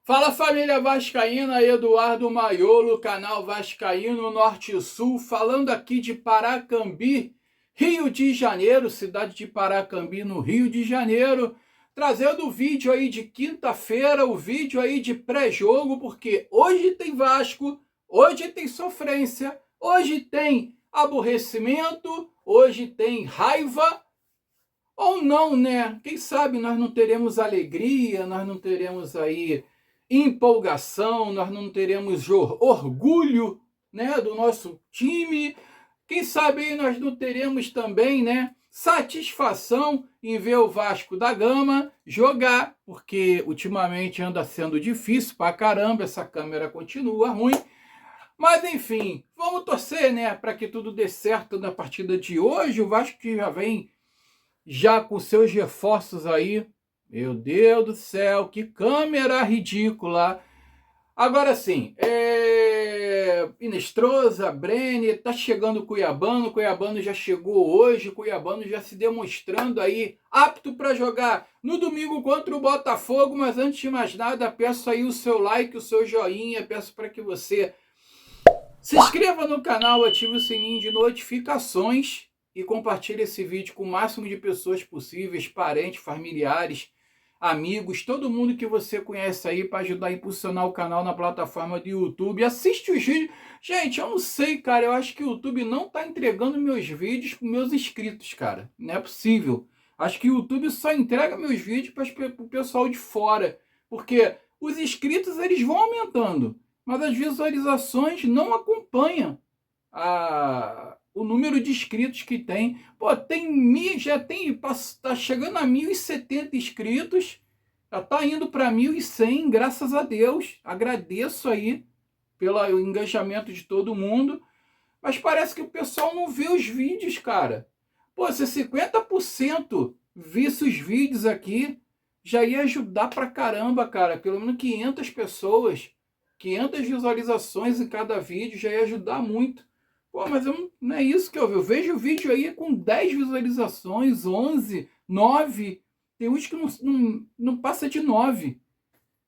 Fala família vascaína, Eduardo Maiolo, canal Vascaíno Norte e Sul, falando aqui de Paracambi, Rio de Janeiro, cidade de Paracambi, no Rio de Janeiro, trazendo o vídeo aí de quinta-feira, o vídeo aí de pré-jogo, porque hoje tem Vasco, hoje tem sofrência, hoje tem aborrecimento, hoje tem raiva, ou não, né? Quem sabe nós não teremos alegria, nós não teremos aí empolgação, nós não teremos orgulho, né, do nosso time. Quem sabe aí nós não teremos também, né, satisfação em ver o Vasco da Gama jogar, porque ultimamente anda sendo difícil pra caramba, essa câmera continua ruim. Mas enfim, vamos torcer, né, para que tudo dê certo na partida de hoje. O Vasco que já com seus reforços aí. Meu Deus do céu, que câmera ridícula. Agora sim, Inestrosa, Brenner, tá chegando o Cuiabano já chegou hoje, o Cuiabano já se demonstrando aí apto para jogar no domingo contra o Botafogo, mas antes de mais nada, peço aí o seu like, o seu joinha, peço para que você se inscreva no canal, ative o sininho de notificações e compartilhe esse vídeo com o máximo de pessoas possíveis, parentes, familiares, amigos, todo mundo que você conhece aí para ajudar a impulsionar o canal na plataforma do YouTube. Assiste os vídeos. Gente, eu não sei, cara, eu acho que o YouTube não está entregando meus vídeos para meus inscritos, cara. Não é possível. Acho que o YouTube só entrega meus vídeos para o pessoal de fora, porque os inscritos eles vão aumentando, mas as visualizações não acompanham o número de inscritos que tem. Pô, tá chegando a 1.070 inscritos, já tá indo para 1.100, graças a Deus. Agradeço aí pelo engajamento de todo mundo, mas parece que o pessoal não vê os vídeos, cara. Pô, se 50% visse os vídeos aqui, já ia ajudar pra caramba, cara. Pelo menos 500 pessoas, 500 visualizações em cada vídeo já ia ajudar muito. Pô, mas não é isso que eu vejo. Eu vejo o vídeo aí com 10 visualizações, 11, 9. Tem uns que não passa de 9.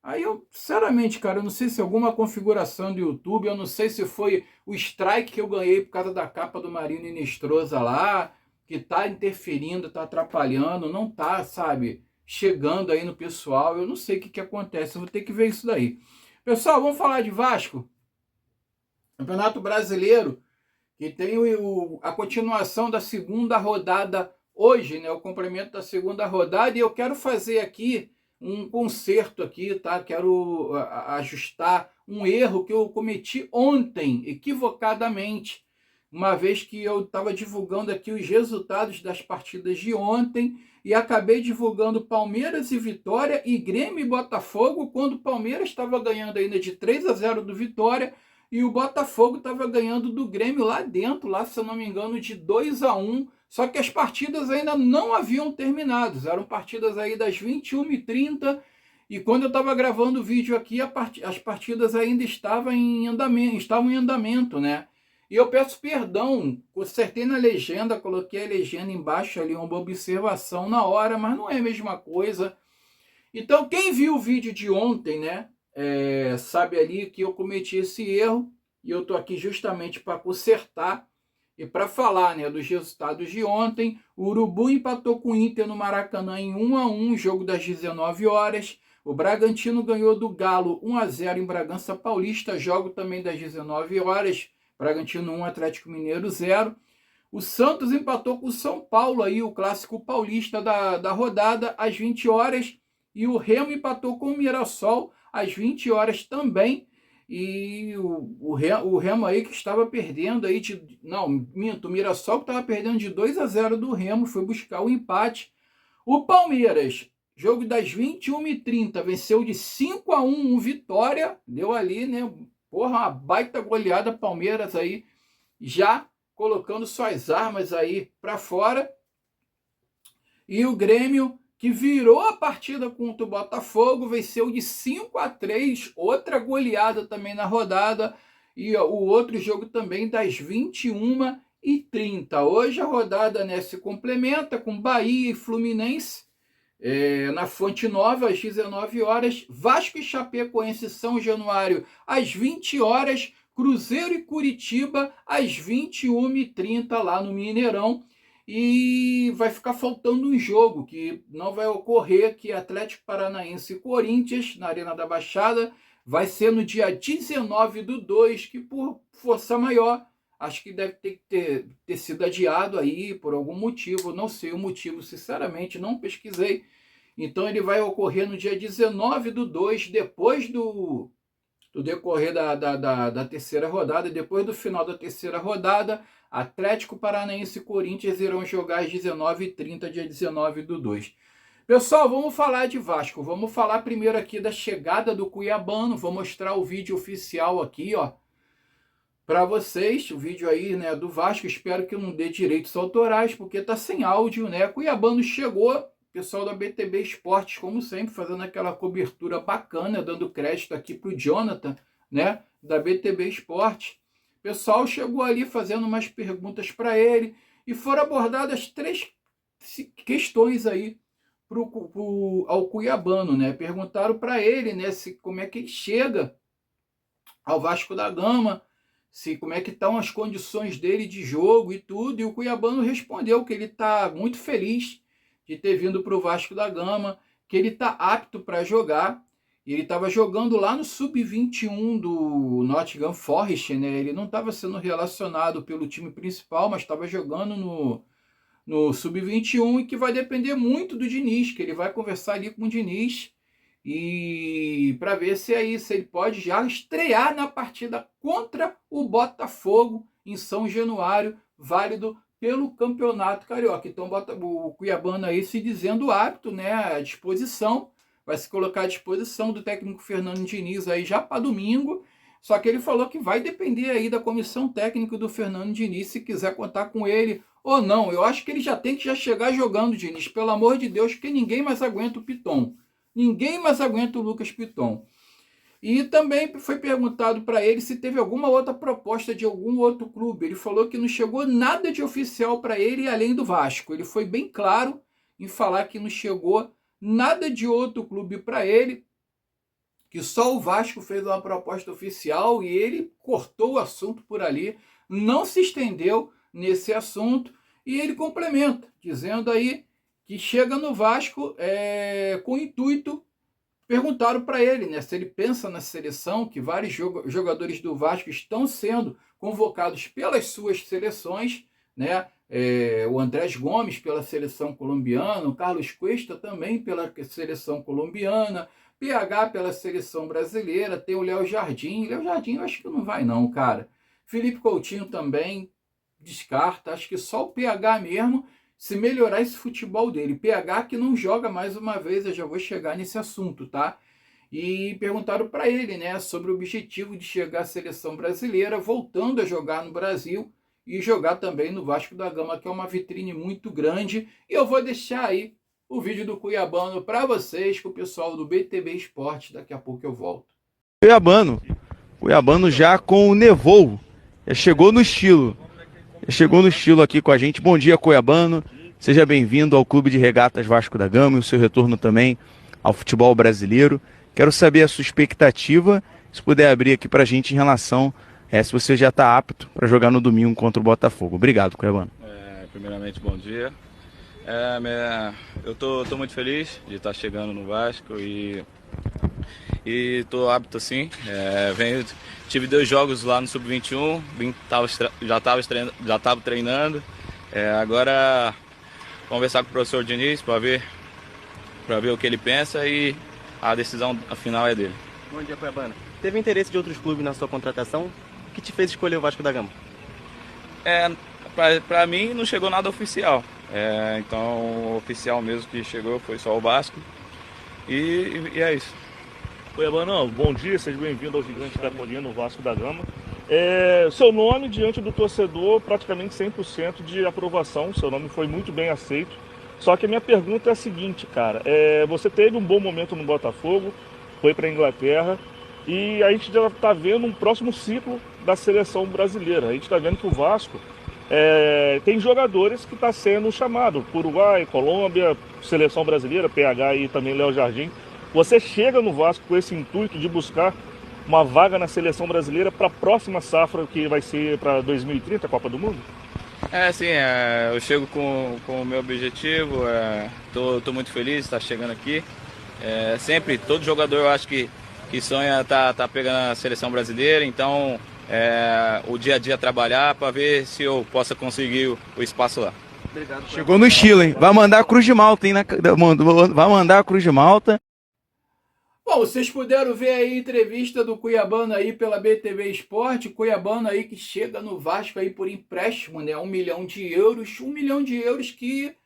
Aí eu, sinceramente, cara, eu não sei se é alguma configuração do YouTube, eu não sei se foi o strike que eu ganhei por causa da capa do Marino Inestrosa lá, que tá interferindo, tá atrapalhando, não tá, sabe, chegando aí no pessoal. Eu não sei o que acontece, eu vou ter que ver isso daí. Pessoal, vamos falar de Vasco. Campeonato Brasileiro, que tem a continuação da segunda rodada hoje, né? O complemento da segunda rodada, e eu quero fazer aqui um conserto aqui, tá? Quero ajustar um erro que eu cometi ontem, equivocadamente, uma vez que eu estava divulgando aqui os resultados das partidas de ontem e acabei divulgando Palmeiras e Vitória e Grêmio e Botafogo, quando o Palmeiras estava ganhando ainda de 3-0 do Vitória, e o Botafogo estava ganhando do Grêmio lá dentro, lá, se eu não me engano, de 2-1. Só que as partidas ainda não haviam terminado. Eram partidas aí das 21h30. E quando eu estava gravando o vídeo aqui, as partidas ainda estavam em andamento, né? E eu peço perdão, consertei na legenda, coloquei a legenda embaixo ali, uma observação na hora, mas não é a mesma coisa. Então, quem viu o vídeo de ontem, né? Sabe ali que eu cometi esse erro e eu tô aqui justamente para consertar e para falar, né, dos resultados de ontem. O Urubu empatou com o Inter no Maracanã em 1-1, jogo das 19 horas. O Bragantino ganhou do Galo 1-0 em Bragança Paulista, jogo também das 19 horas. Bragantino 1, Atlético Mineiro 0. O Santos empatou com o São Paulo, aí, o clássico paulista da rodada, às 20 horas. E o Remo empatou com o Mirassol às 20 horas também. E o Remo aí que estava perdendo aí o Mirassol que estava perdendo de 2-0 do Remo, foi buscar o empate. O Palmeiras, jogo das 21h30, venceu de 5-1 o Vitória, deu ali, né? Porra, uma baita goleada. Palmeiras aí já colocando suas armas aí para fora. E o Grêmio, que virou a partida contra o Botafogo, venceu de 5-3, outra goleada também na rodada, e o outro jogo também das 21h30. Hoje a rodada, né, se complementa com Bahia e Fluminense, na Fonte Nova, às 19 horas, Vasco e Chapecoense São Januário, às 20 horas, Cruzeiro e Curitiba, às 21h30, lá no Mineirão. E vai ficar faltando um jogo que não vai ocorrer, que é Atlético Paranaense e Corinthians, na Arena da Baixada, vai ser no dia 19/2, que por força maior, acho que deve ter sido adiado aí por algum motivo, não sei o motivo, sinceramente, não pesquisei. Então ele vai ocorrer no dia 19/2, depois do decorrer da terceira rodada, depois do final da terceira rodada, Atlético Paranaense e Corinthians irão jogar às 19h30, dia 19/2. Pessoal, vamos falar de Vasco. Vamos falar primeiro aqui da chegada do Cuiabano. Vou mostrar o vídeo oficial aqui, ó, para vocês. O vídeo aí, né, do Vasco. Espero que não dê direitos autorais, porque tá sem áudio, né? Cuiabano chegou, pessoal da BTB Esportes, como sempre, fazendo aquela cobertura bacana, dando crédito aqui pro Jonathan, né, da BTB Esportes. O pessoal chegou ali fazendo umas perguntas para ele e foram abordadas 3 questões aí ao Cuiabano, né? Perguntaram para ele, né, como é que ele chega ao Vasco da Gama, como é que estão as condições dele de jogo e tudo, e o Cuiabano respondeu que ele está muito feliz de ter vindo para o Vasco da Gama, que ele está apto para jogar. Ele estava jogando lá no Sub-21 do Nottingham Forest, né? Ele não estava sendo relacionado pelo time principal, mas estava jogando no Sub-21, e que vai depender muito do Diniz, que ele vai conversar ali com o Diniz e para ver se ele pode já estrear na partida contra o Botafogo em São Januário, válido pelo Campeonato Carioca. Então o Cuiabano aí se dizendo apto, né, à disposição, vai se colocar à disposição do técnico Fernando Diniz aí já para domingo. Só que ele falou que vai depender aí da comissão técnica do Fernando Diniz, se quiser contar com ele ou não. Eu acho que ele já tem que chegar jogando, Diniz, pelo amor de Deus, porque ninguém mais aguenta o Piton. Ninguém mais aguenta o Lucas Piton. E também foi perguntado para ele se teve alguma outra proposta de algum outro clube. Ele falou que não chegou nada de oficial para ele além do Vasco. Ele foi bem claro em falar que não chegou nada de outro clube para ele, que só o Vasco fez uma proposta oficial e ele cortou o assunto por ali, não se estendeu nesse assunto, e ele complementa, dizendo aí que chega no Vasco com o intuito. Perguntaram para ele, né, se ele pensa na seleção, que vários jogadores do Vasco estão sendo convocados pelas suas seleções, né? O Andrés Gomes pela seleção colombiana, o Carlos Cuesta também pela seleção colombiana, PH pela seleção brasileira, tem o Léo Jardim. Léo Jardim eu acho que não vai não, cara. Felipe Coutinho também descarta, acho que só o PH mesmo, se melhorar esse futebol dele. PH que não joga, mais uma vez, eu já vou chegar nesse assunto, tá? E perguntaram para ele, né, sobre o objetivo de chegar à seleção brasileira, voltando a jogar no Brasil e jogar também no Vasco da Gama, que é uma vitrine muito grande. E eu vou deixar aí o vídeo do Cuiabano para vocês, com o pessoal do BTB Esporte. Daqui a pouco eu volto. Cuiabano já com o Nevou. Chegou no estilo. Chegou no estilo aqui com a gente. Bom dia, Cuiabano. Seja bem-vindo ao Clube de Regatas Vasco da Gama e o seu retorno também ao futebol brasileiro. Quero saber a sua expectativa, se puder abrir aqui pra gente em relação se você já está apto para jogar no domingo contra o Botafogo. Obrigado, Cuiabano. Primeiramente, bom dia. Eu tô muito feliz de estar chegando no Vasco e tô apto sim. Tive 2 jogos lá no Sub-21, já estava treinando. Agora conversar com o professor Diniz para ver o que ele pensa, e a decisão final é dele. Bom dia, Cuiabano. Teve interesse de outros clubes na sua contratação? O que te fez escolher o Vasco da Gama? Para mim não chegou nada oficial. Então o oficial mesmo que chegou foi só o Vasco. E é isso. Cuiabano, bom dia, seja bem-vindo ao Gigante da Colina, no Vasco da Gama. Seu nome diante do torcedor, praticamente 100% de aprovação, seu nome foi muito bem aceito. Só que a minha pergunta é a seguinte, cara, você teve um bom momento no Botafogo, foi para a Inglaterra, e a gente já está vendo um próximo ciclo da seleção brasileira. A gente está vendo que o Vasco tem jogadores que estão sendo chamados, Uruguai, Colômbia, Seleção Brasileira, PH e também Léo Jardim. Você chega no Vasco com esse intuito de buscar uma vaga na Seleção Brasileira para a próxima safra, que vai ser para 2030, a Copa do Mundo? Sim, eu chego com o meu objetivo, tô muito feliz de estar chegando aqui. Sempre, todo jogador eu acho que sonha tá pegando a Seleção Brasileira, então o dia a dia trabalhar para ver se eu possa conseguir o espaço lá. Obrigado. Chegou no estilo, hein? Vai mandar a Cruz de Malta, hein? Vai mandar a Cruz de Malta. Bom, vocês puderam ver aí a entrevista do Cuiabano aí pela BTV Esporte, Cuiabano aí que chega no Vasco aí por empréstimo, né? 1 milhão de euros, 1 milhão de euros que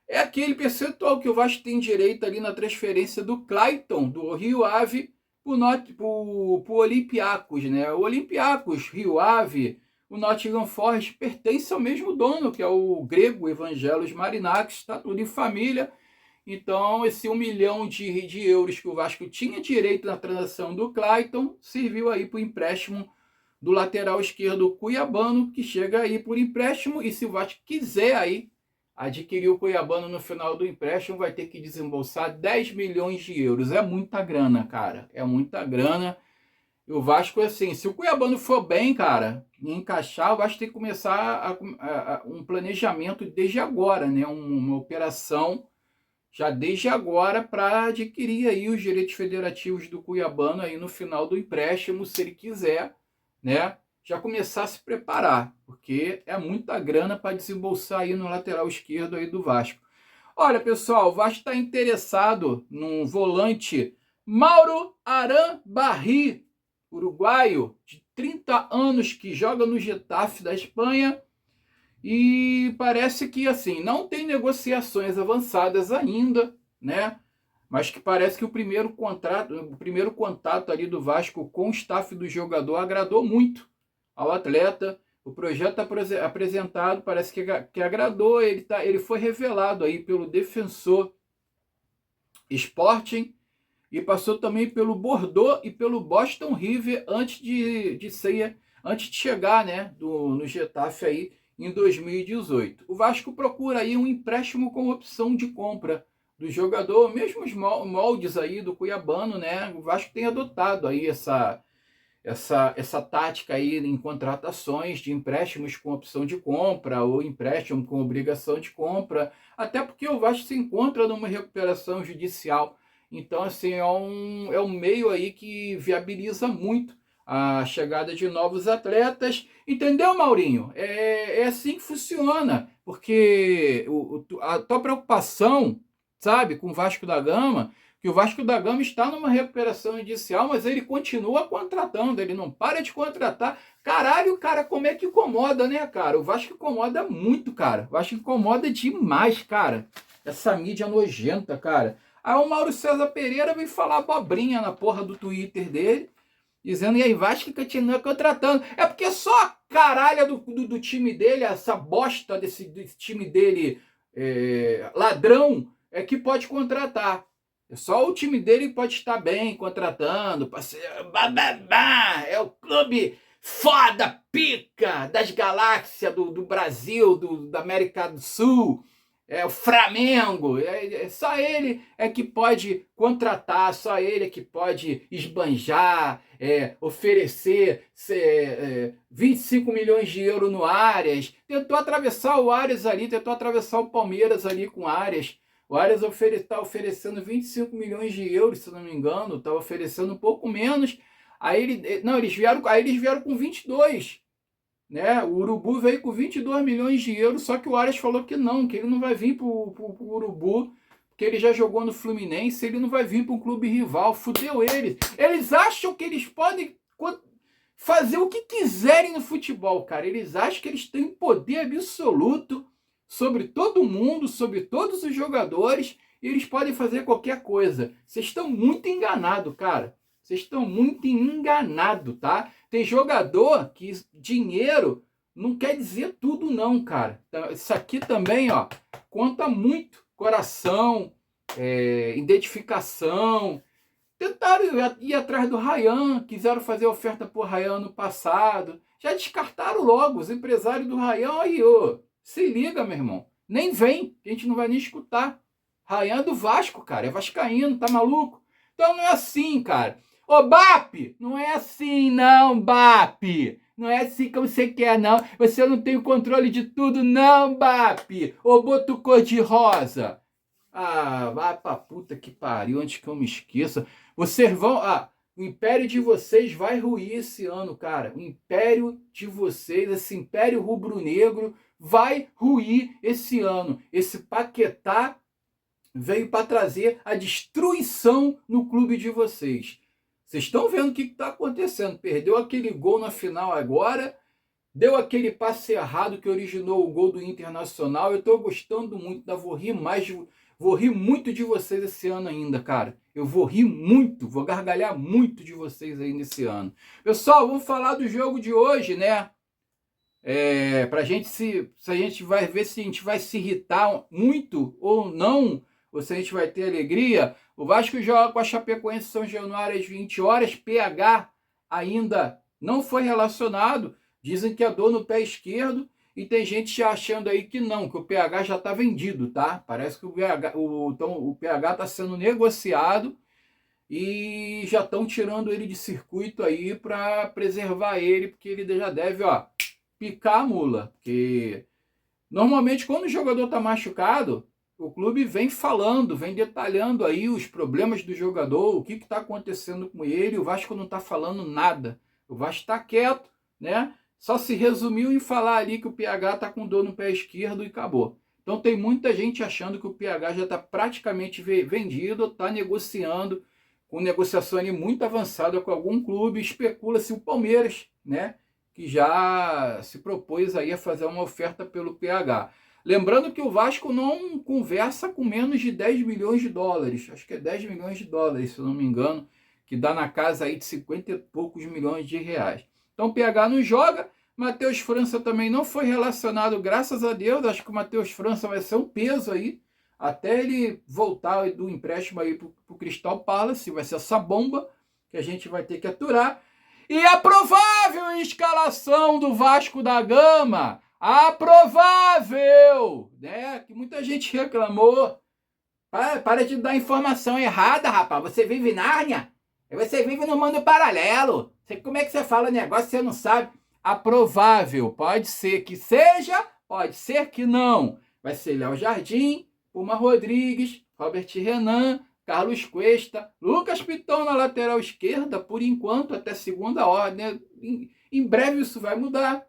é aquele percentual que o Vasco tem direito ali na transferência do Clayton, do Rio Ave, pro Olympiacos, né? O Olympiacos, Rio Ave, o Nottingham Forest pertence ao mesmo dono, que é o grego Evangelos Marinakis, está tudo em família. Então, esse 1 milhão de euros que o Vasco tinha direito na transação do Clayton serviu aí para o empréstimo do lateral esquerdo Cuiabano, que chega aí por empréstimo. E se o Vasco quiser aí adquirir o Cuiabano no final do empréstimo, vai ter que desembolsar 10 milhões de euros. É muita grana, cara. É muita grana. E o Vasco, assim, se o Cuiabano for bem, cara, e encaixar, o Vasco tem que começar um planejamento desde agora, né? Uma operação já desde agora para adquirir aí os direitos federativos do Cuiabano aí no final do empréstimo, se ele quiser, né, já começar a se preparar, porque é muita grana para desembolsar aí no lateral esquerdo aí do Vasco. Olha, pessoal, o Vasco está interessado num volante Mauro Arambarri, uruguaio, de 30 anos, que joga no Getafe da Espanha. E parece que, assim, não tem negociações avançadas ainda, né? Mas que parece que o primeiro contato ali do Vasco com o staff do jogador agradou muito ao atleta. O projeto apresentado parece que agradou. Ele foi revelado aí pelo Defensor Sporting e passou também pelo Bordeaux e pelo Boston River antes de chegar, né, no Getafe aí em 2018. O Vasco procura aí um empréstimo com opção de compra do jogador, mesmo os moldes aí do Cuiabano, né? O Vasco tem adotado aí essa tática aí em contratações de empréstimos com opção de compra ou empréstimo com obrigação de compra, até porque o Vasco se encontra numa recuperação judicial. Então, assim, é um meio aí que viabiliza muito a chegada de novos atletas. Entendeu, Maurinho? É assim que funciona, porque a tua preocupação, sabe, com o Vasco da Gama, que o Vasco da Gama está numa recuperação judicial, mas ele continua contratando, ele não para de contratar. Caralho, cara, como é que incomoda, né, cara? O Vasco incomoda muito, cara. O Vasco incomoda demais, cara. Essa mídia nojenta, cara. Aí o Mauro César Pereira vem falar abobrinha na porra do Twitter dele, dizendo, e aí, Vasco continua contratando. É porque só a caralha do time dele, essa bosta desse time dele, ladrão, é que pode contratar. Só o time dele pode estar bem contratando. É o clube foda, pica, das galáxias do Brasil, da América do Sul. É o Flamengo, só ele é que pode contratar, só ele é que pode esbanjar, oferecer 25 milhões de euros no Arias. Tentou atravessar o Arias ali, tentou atravessar o Palmeiras ali com o Arias. O Arias está oferecendo 25 milhões de euros, se não me engano, está oferecendo um pouco menos. Aí eles vieram com 22. Né? O Urubu veio com 22 milhões de euros, só que o Arias falou que ele não vai vir para o Urubu, porque ele já jogou no Fluminense, ele não vai vir para um clube rival, fudeu ele. Eles acham que eles podem fazer o que quiserem no futebol, cara. Eles acham que eles têm poder absoluto sobre todo mundo, sobre todos os jogadores, e eles podem fazer qualquer coisa. Vocês estão muito enganados, cara. Vocês estão muito enganados, tá? Tem jogador que dinheiro não quer dizer tudo não, cara. Isso aqui também, ó, conta muito. Coração, identificação. Tentaram ir atrás do Ryan, quiseram fazer oferta por Ryan no passado. Já descartaram logo os empresários do Ryan. Aí, ô, se liga, meu irmão. Nem vem, que a gente não vai nem escutar. Ryan é do Vasco, cara. É vascaíno, tá maluco? Então não é assim, cara. Ô, BAP, não é assim não, BAP. Não é assim como você quer, não. Você não tem o controle de tudo, não, BAP. Ô, boto cor-de-rosa. Ah, vai pra puta que pariu, antes que eu me esqueça. Vocês vão... o império de vocês vai ruir esse ano, cara. O império de vocês, esse império rubro-negro, vai ruir esse ano. Esse Paquetá veio para trazer a destruição no clube de vocês. Vocês estão vendo o que está acontecendo. Perdeu aquele gol na final agora, deu aquele passe errado que originou o gol do Internacional. Eu estou gostando muito, vou rir muito de vocês esse ano ainda, cara. Eu vou rir muito, vou gargalhar muito de vocês aí nesse ano. Pessoal, vamos falar do jogo de hoje, né? Pra gente se a gente vai ver se a gente vai se irritar muito ou não, ou se a gente vai ter alegria. O Vasco joga com a Chapecoense São Januário às 20 horas. PH ainda não foi relacionado. Dizem que é dor no pé esquerdo. E tem gente achando aí que não, que o PH já está vendido, tá? Parece que o PH está sendo negociado e já estão tirando ele de circuito aí para preservar ele, porque ele já deve, picar a mula. Porque normalmente quando o jogador está machucado, o clube vem falando, vem detalhando aí os problemas do jogador, o que está acontecendo com ele. O Vasco não está falando nada. O Vasco está quieto, né? Só se resumiu em falar ali que o PH está com dor no pé esquerdo e acabou. Então tem muita gente achando que o PH já está praticamente vendido, está negociando, com negociação ali muito avançada com algum clube. Especula-se o Palmeiras, né? Que já se propôs aí a fazer uma oferta pelo PH. Lembrando que o Vasco não conversa com menos de 10 milhões de dólares. Acho que é 10 milhões de dólares, se eu não me engano, que dá na casa aí de 50 e poucos milhões de reais. Então o PH não joga, Matheus França também não foi relacionado, graças a Deus. Acho que o Matheus França vai ser um peso aí, até ele voltar do empréstimo aí para o Crystal Palace. Vai ser essa bomba que a gente vai ter que aturar. E a provável escalação do Vasco da Gama, a provável, né? Que muita gente reclamou. Para de dar informação errada, rapaz. Você vive em Nárnia? Você vive no mundo paralelo. Como é que você fala negócio que você não sabe? A provável, pode ser que seja, pode ser que não. Vai ser Léo Jardim, Puma Rodrigues, Robert Renan, Carlos Cuesta, Lucas Piton na lateral esquerda, por enquanto, até segunda ordem. Em breve isso vai mudar.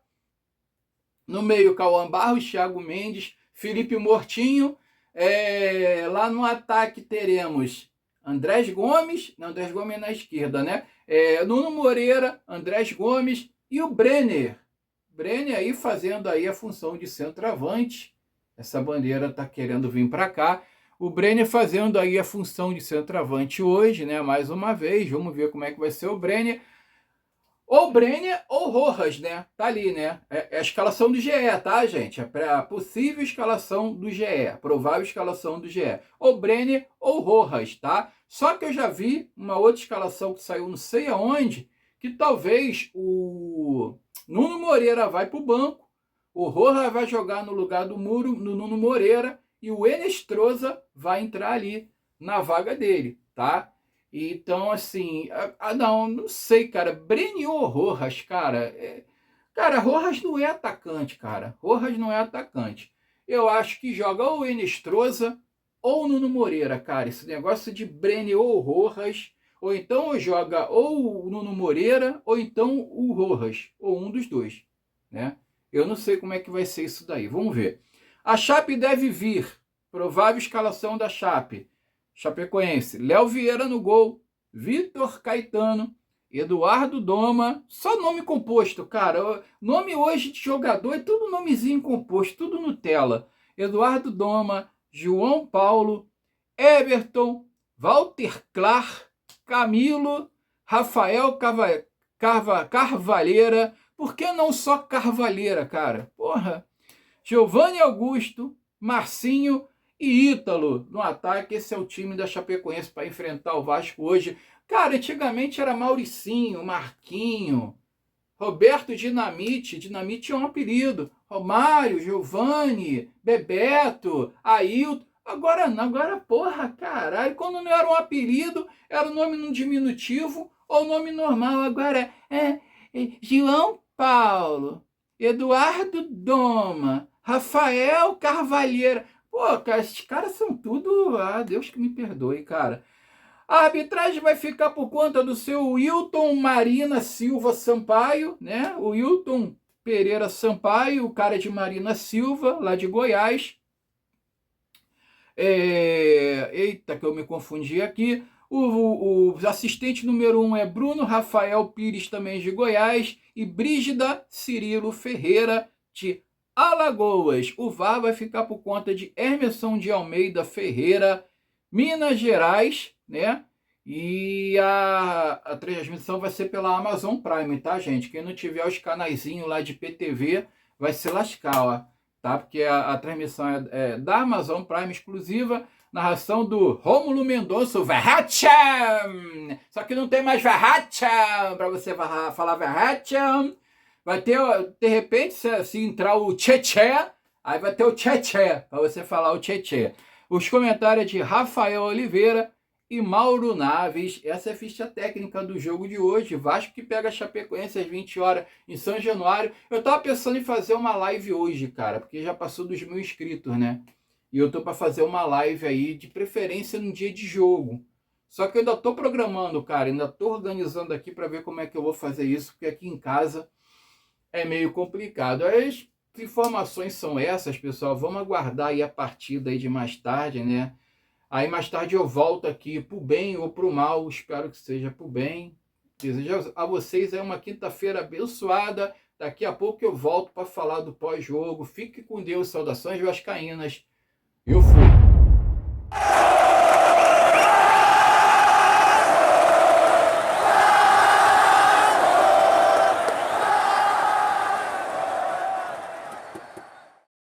No meio, Cauã Barros, Thiago Mendes, Felipe Mortinho. Lá no ataque teremos Andrés Gomes. Não, Andrés Gomes é na esquerda, né? Nuno Moreira, Andrés Gomes e o Brenner. Brenner aí fazendo aí a função de centroavante. Essa bandeira tá querendo vir para cá. O Brenner fazendo aí a função de centroavante hoje, né? Mais uma vez, vamos ver como é que vai ser o Brenner. Ou Brenner ou Rojas, né? Tá ali, né? É a escalação do GE, tá, gente? É a possível escalação do GE, a provável escalação do GE. Ou Brenner ou Rojas, tá? Só que eu já vi uma outra escalação que saiu não sei aonde, que talvez o Nuno Moreira vai pro banco, o Rojas vai jogar no lugar do Nuno Moreira e o Enestrosa vai entrar ali na vaga dele, tá? Então, assim, não sei, cara. Brenner ou Rojas, cara? Cara, Rojas não é atacante, cara. Rojas não é atacante. Eu acho que joga ou o Enestrosa ou o Nuno Moreira, cara. Esse negócio de Brenner ou Rojas, ou então joga ou o Nuno Moreira ou então o Rojas, ou um dos dois, né? Eu não sei como é que vai ser isso daí. Vamos ver. A Chape deve vir. Provável escalação da Chape. Chapecoense, Léo Vieira no gol, Vitor Caetano, Eduardo Doma, só nome composto, cara. Nome hoje de jogador é tudo nomezinho composto, tudo Nutella. Eduardo Doma, João Paulo, Everton, Walter Clar, Camilo, Rafael Carvalheira. Por que não só Carvalheira, cara? Porra. Giovanni Augusto, Marcinho e Ítalo no ataque. Esse é o time da Chapecoense para enfrentar o Vasco hoje. Cara, antigamente era Mauricinho, Marquinho, Roberto Dinamite. Dinamite é um apelido. Romário, Giovanni, Bebeto, Ailton. Agora não, agora porra, caralho. Quando não era um apelido, era o nome no diminutivo ou nome normal. Agora é João Paulo, Eduardo Doma, Rafael Carvalheira. Pô, cara, esses caras são tudo... Ah, Deus que me perdoe, cara. A arbitragem vai ficar por conta do seu Wilton Marina Silva Sampaio, né? O Wilton Pereira Sampaio, o cara de Marina Silva, lá de Goiás. Eita, que eu me confundi aqui. O assistente número 1 é Bruno Rafael Pires, também de Goiás, e Brígida Cirilo Ferreira, de Alagoas. O VAR vai ficar por conta de Emerson de Almeida Ferreira, Minas Gerais, né? E a transmissão vai ser pela Amazon Prime, tá, gente? Quem não tiver os canaizinhos lá de PTV vai se lascar, ó, tá? Porque a transmissão é da Amazon Prime exclusiva, narração do Rômulo Mendonça, o Verratti. Só que não tem mais Verratti para você falar Verratti. Vai ter, de repente, se entrar o Tchê, aí vai ter o Tchê para você falar o Tchê. Os comentários de Rafael Oliveira e Mauro Naves. Essa é a ficha técnica do jogo de hoje. Vasco que pega a Chapecoense às 20 horas em São Januário. Eu tava pensando em fazer uma live hoje, cara, porque já passou dos 1000 inscritos, né? E eu tô para fazer uma live aí, de preferência no dia de jogo. Só que eu ainda tô programando, cara, ainda tô organizando aqui para ver como é que eu vou fazer isso, porque aqui em casa é meio complicado. As informações são essas, pessoal. Vamos aguardar aí a partida aí de mais tarde, né? Aí mais tarde eu volto aqui pro bem ou pro mal. Espero que seja pro bem. Desejo a vocês aí uma quinta-feira abençoada. Daqui a pouco eu volto para falar do pós-jogo. Fique com Deus. Saudações vascaínas. Eu fui.